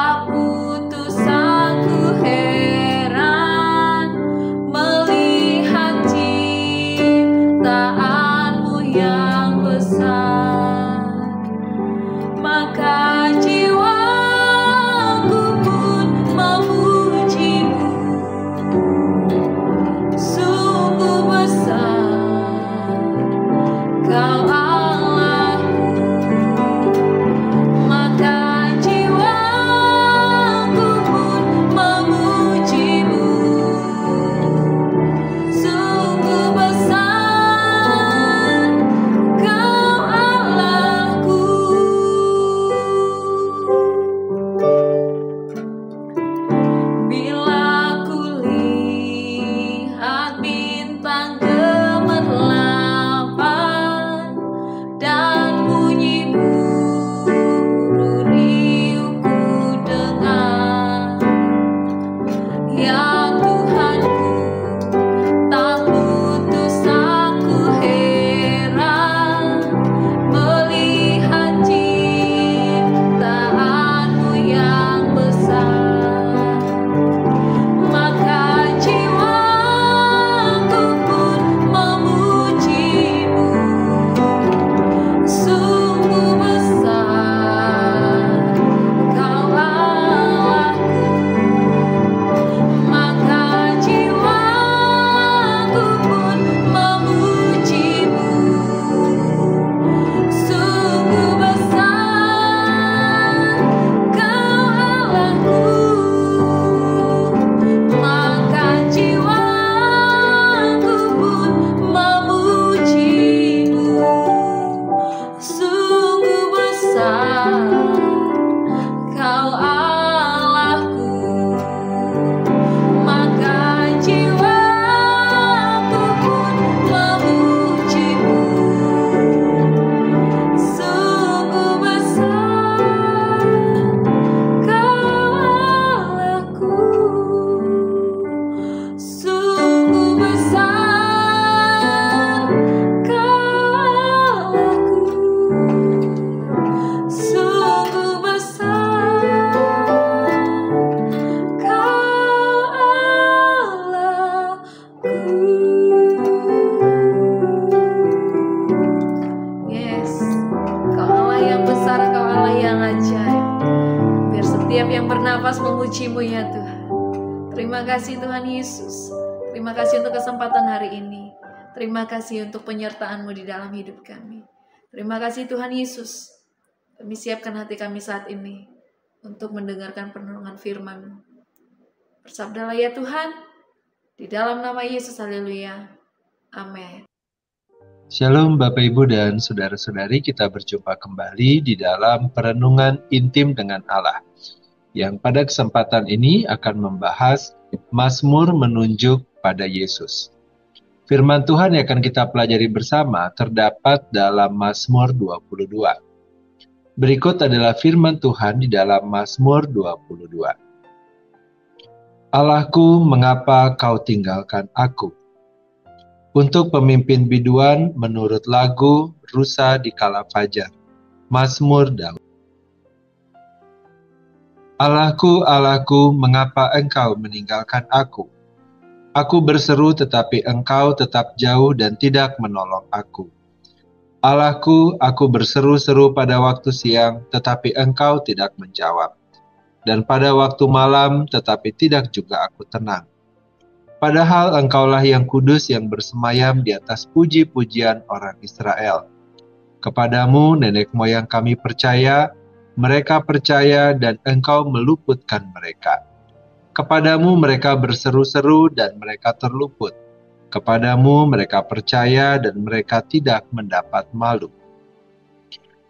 Tak putus aku heran melihat ciptaanmu yang besar, maka jiwaku pun memujimu. Sungguh besar Kau Allahku, maka jiwaku pun memujimu. Sungguh besar Kau Allahku. Bila ku lihat bintang gemerlapan dan bunyi burung riuh ku dengar, ya Tuhanku, tak putus aku heran melihat ciptaanmu yang besar, maka jiwaku pun memujimu. Sungguh besar Kau Allahku, maka jiwaku pun memujimu. Sungguh besar Kau Allahku, maka jiwaku pun memujimu. Sungguh besar Kau Allahku, maka jiwaku pun memujimu. Sungguh besar Kau Allahku, sungguh besar Kau Allahku, sungguh besar Kau Allahku. Yes, Kau Allah yang besar, Kau Allah yang ajaib. Biar setiap yang bernafas memuji-Mu ya Tuhan. Terima kasih Tuhan Yesus. Terima kasih untuk kesempatan hari ini. Terima kasih untuk penyertaan-Mu di dalam hidup kami. Terima kasih Tuhan Yesus. Kami siapkan hati kami saat ini untuk mendengarkan perenungan firman-Mu. Bersabdalah ya Tuhan, di dalam nama Yesus, haleluya. Amin. Shalom Bapak Ibu dan Saudara-saudari, kita berjumpa kembali di dalam perenungan intim dengan Allah, yang pada kesempatan ini akan membahas Mazmur menunjuk pada Yesus. Firman Tuhan yang akan kita pelajari bersama terdapat dalam Mazmur 22. Berikut adalah firman Tuhan di dalam Mazmur 22. Allahku, mengapa kau tinggalkan aku? Untuk pemimpin biduan menurut lagu Rusa di Kala Fajar, Mazmur Daud. Allahku, Allahku, mengapa engkau meninggalkan aku? Aku berseru tetapi engkau tetap jauh dan tidak menolong aku. Allahku, aku berseru-seru pada waktu siang tetapi engkau tidak menjawab. Dan pada waktu malam tetapi tidak juga aku tenang. Padahal engkaulah yang kudus yang bersemayam di atas puji-pujian orang Israel. Kepadamu nenek moyang kami percaya, mereka percaya dan engkau meluputkan mereka. Kepadamu mereka berseru-seru dan mereka terluput. Kepadamu mereka percaya dan mereka tidak mendapat malu.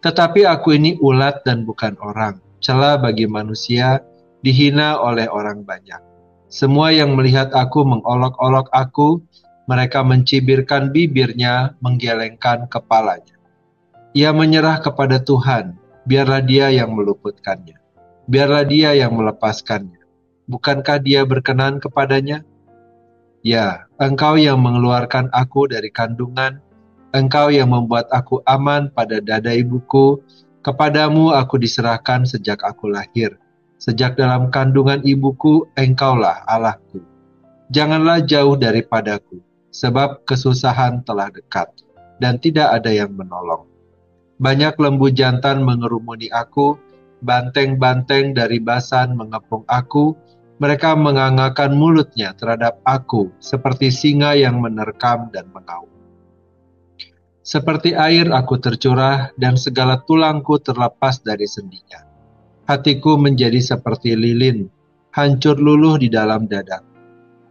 Tetapi aku ini ulat dan bukan orang, cela bagi manusia, dihina oleh orang banyak. Semua yang melihat aku mengolok-olok aku, mereka mencibirkan bibirnya, menggelengkan kepalanya. Ia menyerah kepada Tuhan, biarlah Dia yang meluputkannya. Biarlah Dia yang melepaskannya. Bukankah Dia berkenan kepadanya? Ya, Engkau yang mengeluarkan aku dari kandungan, Engkau yang membuat aku aman pada dada ibuku, kepadamu aku diserahkan sejak aku lahir. Sejak dalam kandungan ibuku, Engkaulah Allahku. Janganlah jauh daripadaku, sebab kesusahan telah dekat, dan tidak ada yang menolong. Banyak lembu jantan mengerumuni aku, banteng-banteng dari Basan mengepung aku, mereka mengangangkan mulutnya terhadap aku, seperti singa yang menerkam dan mengaum. Seperti air aku tercurah, dan segala tulangku terlepas dari sendinya. Hatiku menjadi seperti lilin, hancur luluh di dalam dadaku.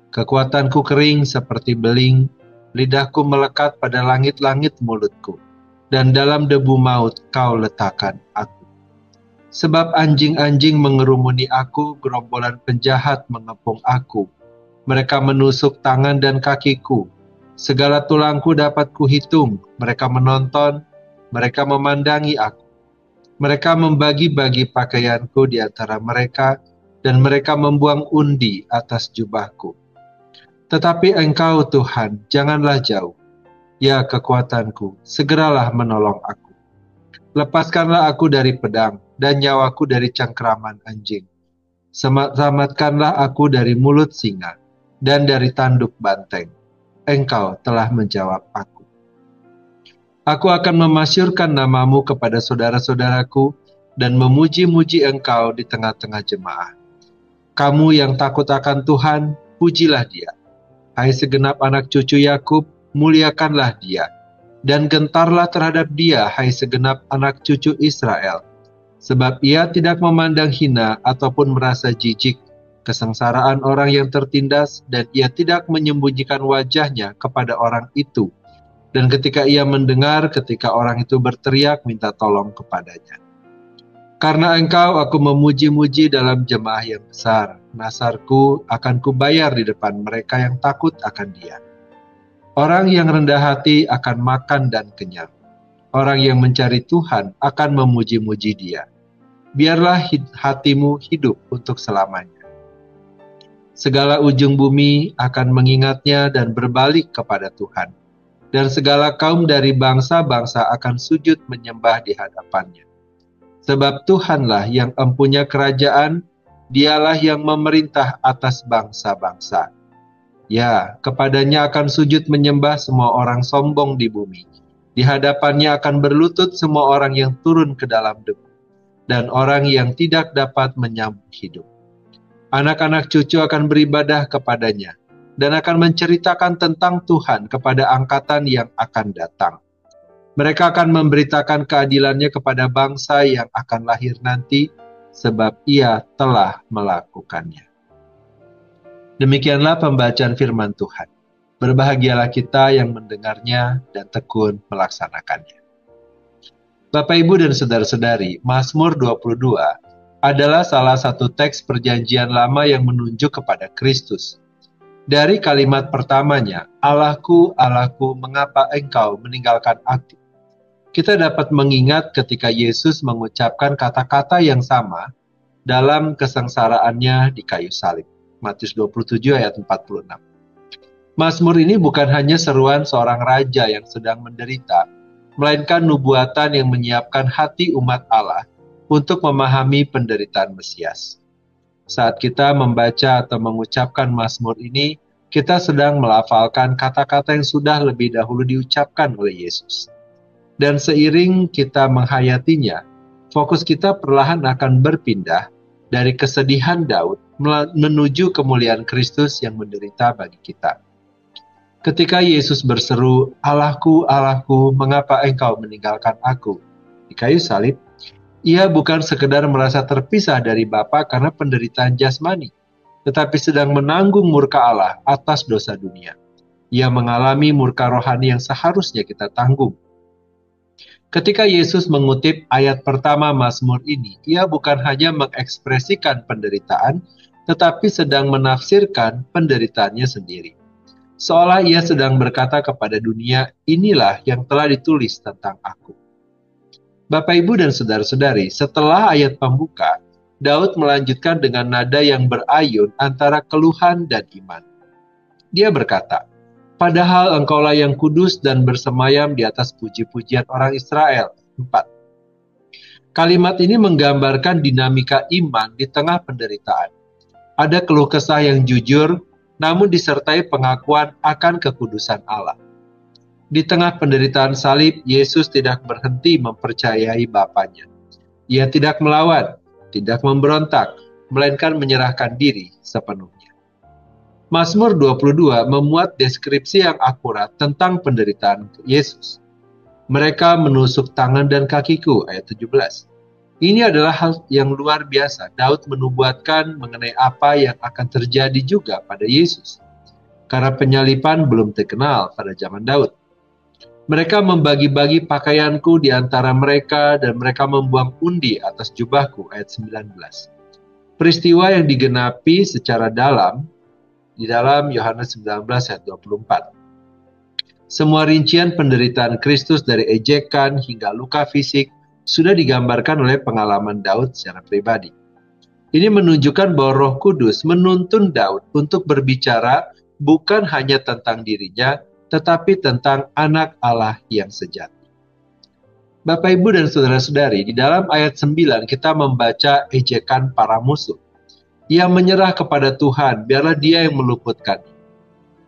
Kekuatanku kering seperti beling, lidahku melekat pada langit-langit mulutku, dan dalam debu maut kau letakkan aku. Sebab anjing-anjing mengerumuni aku, gerombolan penjahat mengepung aku. Mereka menusuk tangan dan kakiku. Segala tulangku dapat kuhitung, mereka menonton, mereka memandangi aku. Mereka membagi-bagi pakaianku di antara mereka, dan mereka membuang undi atas jubahku. Tetapi Engkau, Tuhan, janganlah jauh. Ya kekuatanku, segeralah menolong aku. Lepaskanlah aku dari pedang, dan nyawaku dari cengkeraman anjing. Selamatkanlah aku dari mulut singa, dan dari tanduk banteng. Engkau telah menjawab aku. Aku akan memasyurkan namamu kepada saudara-saudaraku, dan memuji-muji Engkau di tengah-tengah jemaah. Kamu yang takut akan Tuhan, pujilah Dia. Hai segenap anak cucu Yakub, muliakanlah Dia, dan gentarlah terhadap Dia, hai segenap anak cucu Israel. Sebab Ia tidak memandang hina ataupun merasa jijik kesengsaraan orang yang tertindas, dan Ia tidak menyembunyikan wajahnya kepada orang itu. Dan ketika Ia mendengar ketika orang itu berteriak minta tolong kepadanya. Karena Engkau aku memuji-muji dalam jemaah yang besar, nasarku akan kubayar di depan mereka yang takut akan Dia. Orang yang rendah hati akan makan dan kenyang. Orang yang mencari Tuhan akan memuji-muji Dia. Biarlah hatimu hidup untuk selamanya. Segala ujung bumi akan mengingatnya dan berbalik kepada Tuhan. Dan segala kaum dari bangsa-bangsa akan sujud menyembah di hadapannya. Sebab Tuhanlah yang empunya kerajaan, Dialah yang memerintah atas bangsa-bangsa. Ya, kepadanya akan sujud menyembah semua orang sombong di bumi. Di hadapannya akan berlutut semua orang yang turun ke dalam debu, dan orang yang tidak dapat menyambung hidup. Anak-anak cucu akan beribadah kepadanya, dan akan menceritakan tentang Tuhan kepada angkatan yang akan datang. Mereka akan memberitakan keadilannya kepada bangsa yang akan lahir nanti, sebab Ia telah melakukannya. Demikianlah pembacaan firman Tuhan. Berbahagialah kita yang mendengarnya dan tekun melaksanakannya. Bapak, Ibu, dan Saudara-saudari, Mazmur 22 adalah salah satu teks perjanjian lama yang menunjuk kepada Kristus. Dari kalimat pertamanya, Allahku, Allahku, mengapa Engkau meninggalkan aku? Kita dapat mengingat ketika Yesus mengucapkan kata-kata yang sama dalam kesengsaraannya di kayu salib. Matius 27 ayat 46. Mazmur ini bukan hanya seruan seorang raja yang sedang menderita, melainkan nubuatan yang menyiapkan hati umat Allah untuk memahami penderitaan Mesias. Saat kita membaca atau mengucapkan Mazmur ini, kita sedang melafalkan kata-kata yang sudah lebih dahulu diucapkan oleh Yesus. Dan seiring kita menghayatinya, fokus kita perlahan akan berpindah dari kesedihan Daud menuju kemuliaan Kristus yang menderita bagi kita. Ketika Yesus berseru, Allahku, Allahku, mengapa Engkau meninggalkan aku? Di kayu salib, Ia bukan sekedar merasa terpisah dari Bapa karena penderitaan jasmani, tetapi sedang menanggung murka Allah atas dosa dunia. Ia mengalami murka rohani yang seharusnya kita tanggung. Ketika Yesus mengutip ayat pertama Mazmur ini, Ia bukan hanya mengekspresikan penderitaan, tetapi sedang menafsirkan penderitaannya sendiri. Seolah Ia sedang berkata kepada dunia, inilah yang telah ditulis tentang aku. Bapak, Ibu, dan Saudara-saudari, setelah ayat pembuka, Daud melanjutkan dengan nada yang berayun antara keluhan dan iman. Dia berkata, padahal Engkaulah yang kudus dan bersemayam di atas puji-pujian orang Israel. 4. Kalimat ini menggambarkan dinamika iman di tengah penderitaan. Ada keluh kesah yang jujur, namun disertai pengakuan akan kekudusan Allah. Di tengah penderitaan salib, Yesus tidak berhenti mempercayai Bapanya. Ia tidak melawan, tidak memberontak, melainkan menyerahkan diri sepenuhnya. Mazmur 22 memuat deskripsi yang akurat tentang penderitaan Yesus. Mereka menusuk tangan dan kakiku, ayat 17. Ini adalah hal yang luar biasa. Daud menubuatkan mengenai apa yang akan terjadi juga pada Yesus. Karena penyalipan belum terkenal pada zaman Daud. Mereka membagi-bagi pakaianku di antara mereka dan mereka membuang undi atas jubahku, ayat 19. Peristiwa yang digenapi secara dalam di dalam Yohanes 19 ayat 24. Semua rincian penderitaan Kristus dari ejekan hingga luka fisik sudah digambarkan oleh pengalaman Daud secara pribadi. Ini menunjukkan bahwa Roh Kudus menuntun Daud untuk berbicara bukan hanya tentang dirinya, tetapi tentang anak Allah yang sejati. Bapak, Ibu, dan saudara-saudari, di dalam ayat 9 kita membaca ejekan para musuh. Ia menyerah kepada Tuhan, biarlah Dia yang meluputkan.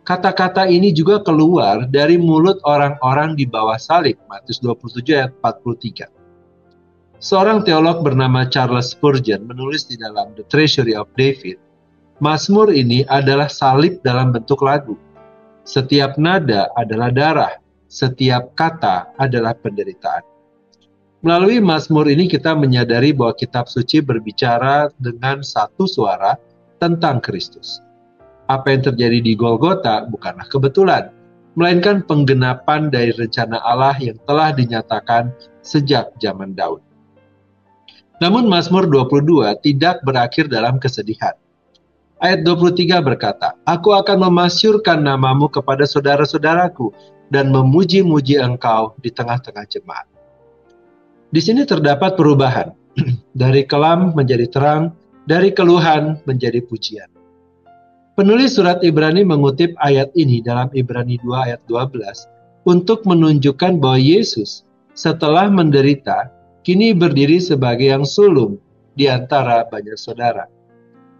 Kata-kata ini juga keluar dari mulut orang-orang di bawah salib, Matius 27 ayat 43. Seorang teolog bernama Charles Spurgeon menulis di dalam The Treasury of David, Mazmur ini adalah salib dalam bentuk lagu. Setiap nada adalah darah, setiap kata adalah penderitaan. Melalui Mazmur ini kita menyadari bahwa kitab suci berbicara dengan satu suara tentang Kristus. Apa yang terjadi di Golgota bukanlah kebetulan, melainkan penggenapan dari rencana Allah yang telah dinyatakan sejak zaman Daud. Namun Mazmur 22 tidak berakhir dalam kesedihan. Ayat 23 berkata, Aku akan memasyurkan namamu kepada saudara-saudaraku dan memuji-muji engkau di tengah-tengah jemaat. Di sini terdapat perubahan, dari kelam menjadi terang, dari keluhan menjadi pujian. Penulis surat Ibrani mengutip ayat ini dalam Ibrani 2 ayat 12 untuk menunjukkan bahwa Yesus setelah menderita kini berdiri sebagai yang sulung di antara banyak saudara.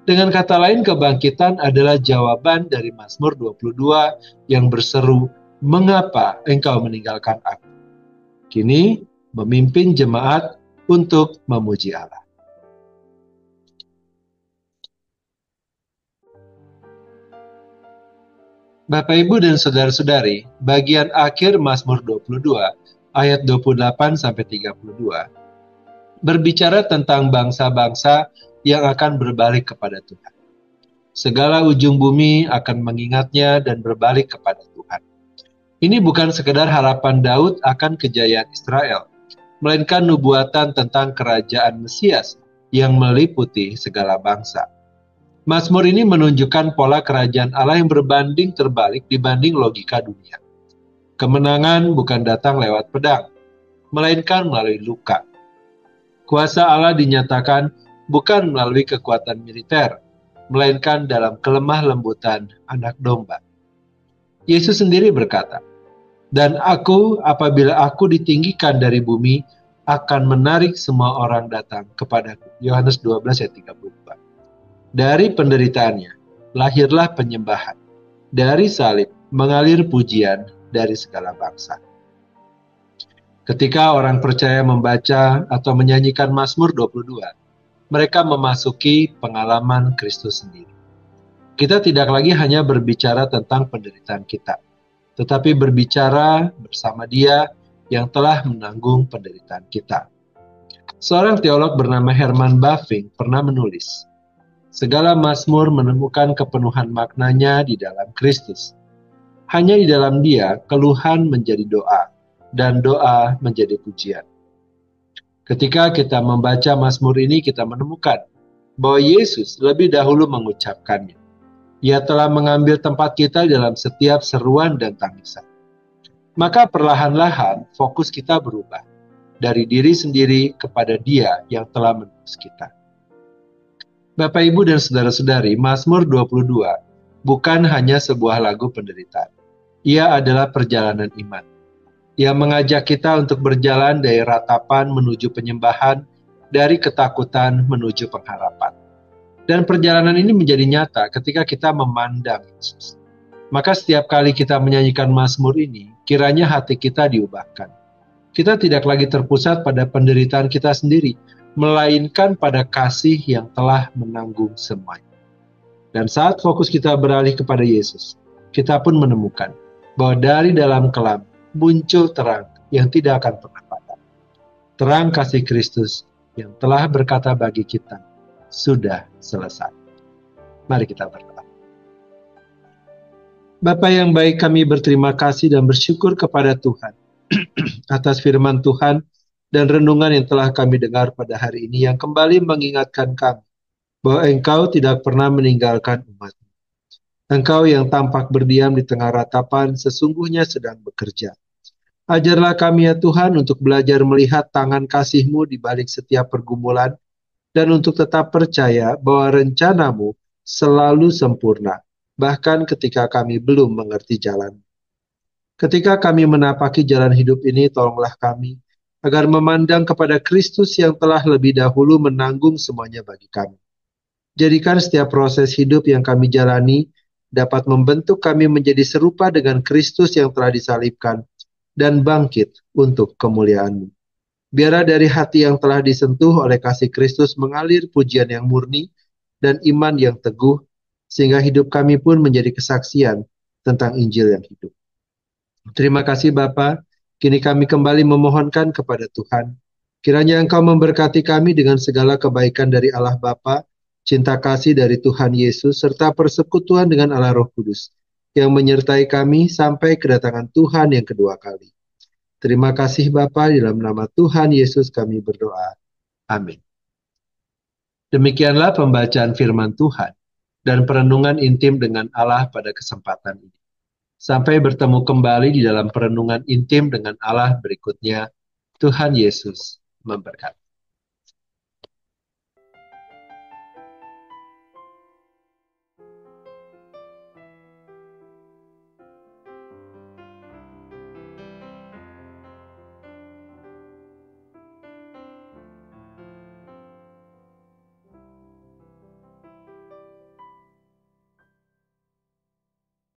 Dengan kata lain, kebangkitan adalah jawaban dari Mazmur 22 yang berseru, Mengapa engkau meninggalkan aku? Kini memimpin jemaat untuk memuji Allah. Bapak, Ibu, dan saudara-saudari, bagian akhir Mazmur 22 ayat 28-32 berbicara tentang bangsa-bangsa yang akan berbalik kepada Tuhan. Segala ujung bumi akan mengingatnya dan berbalik kepada Tuhan. Ini bukan sekedar harapan Daud akan kejayaan Israel, melainkan nubuatan tentang kerajaan Mesias yang meliputi segala bangsa. Mazmur ini menunjukkan pola kerajaan Allah yang berbanding terbalik dibanding logika dunia. Kemenangan bukan datang lewat pedang, melainkan melalui luka. Kuasa Allah dinyatakan bukan melalui kekuatan militer, melainkan dalam kelemah lembutan anak domba. Yesus sendiri berkata, Dan aku, apabila aku ditinggikan dari bumi, akan menarik semua orang datang kepadaku. Yohanes 12 ayat 32. Dari penderitaannya, lahirlah penyembahan. Dari salib, mengalir pujian dari segala bangsa. Ketika orang percaya membaca atau menyanyikan Mazmur 22, mereka memasuki pengalaman Kristus sendiri. Kita tidak lagi hanya berbicara tentang penderitaan kita, tetapi berbicara bersama Dia yang telah menanggung penderitaan kita. Seorang teolog bernama Herman Bavinck pernah menulis, segala Mazmur menemukan kepenuhan maknanya di dalam Kristus. Hanya di dalam Dia, keluhan menjadi doa, dan doa menjadi pujian. Ketika kita membaca Mazmur ini, kita menemukan bahwa Yesus lebih dahulu mengucapkannya. Ia telah mengambil tempat kita dalam setiap seruan dan tangisan. Maka perlahan-lahan fokus kita berubah dari diri sendiri kepada Dia yang telah menebus kita. Bapak, Ibu, dan saudara-saudari, Mazmur 22 bukan hanya sebuah lagu penderitaan. Ia adalah perjalanan iman. Ia mengajak kita untuk berjalan dari ratapan menuju penyembahan dari ketakutan menuju pengharapan. Dan perjalanan ini menjadi nyata ketika kita memandang Yesus. Maka setiap kali kita menyanyikan mazmur ini, kiranya hati kita diubahkan. Kita tidak lagi terpusat pada penderitaan kita sendiri, melainkan pada kasih yang telah menanggung semuanya. Dan saat fokus kita beralih kepada Yesus, kita pun menemukan bahwa dari dalam kelam muncul terang yang tidak akan pernah padam. Terang kasih Kristus yang telah berkata bagi kita, sudah selesai. Mari kita berdoa. Bapa yang baik, kami berterima kasih dan bersyukur kepada Tuhan atas firman Tuhan dan renungan yang telah kami dengar pada hari ini yang kembali mengingatkan kami bahwa Engkau tidak pernah meninggalkan umat-Mu. Engkau yang tampak berdiam di tengah ratapan sesungguhnya sedang bekerja. Ajarlah kami ya Tuhan untuk belajar melihat tangan kasih-Mu di balik setiap pergumulan dan untuk tetap percaya bahwa rencana-Mu selalu sempurna, bahkan ketika kami belum mengerti jalan. Ketika kami menapaki jalan hidup ini, tolonglah kami agar memandang kepada Kristus yang telah lebih dahulu menanggung semuanya bagi kami. Jadikan setiap proses hidup yang kami jalani dapat membentuk kami menjadi serupa dengan Kristus yang telah disalibkan dan bangkit untuk kemuliaan-Mu. Biarlah dari hati yang telah disentuh oleh kasih Kristus mengalir pujian yang murni dan iman yang teguh, sehingga hidup kami pun menjadi kesaksian tentang Injil yang hidup. Terima kasih Bapa, kini kami kembali memohonkan kepada Tuhan. Kiranya Engkau memberkati kami dengan segala kebaikan dari Allah Bapa, cinta kasih dari Tuhan Yesus, serta persekutuan dengan Allah Roh Kudus, yang menyertai kami sampai kedatangan Tuhan yang kedua kali. Terima kasih Bapa, dalam nama Tuhan Yesus kami berdoa. Amin. Demikianlah pembacaan firman Tuhan dan perenungan intim dengan Allah pada kesempatan ini. Sampai bertemu kembali di dalam perenungan intim dengan Allah berikutnya. Tuhan Yesus memberkati.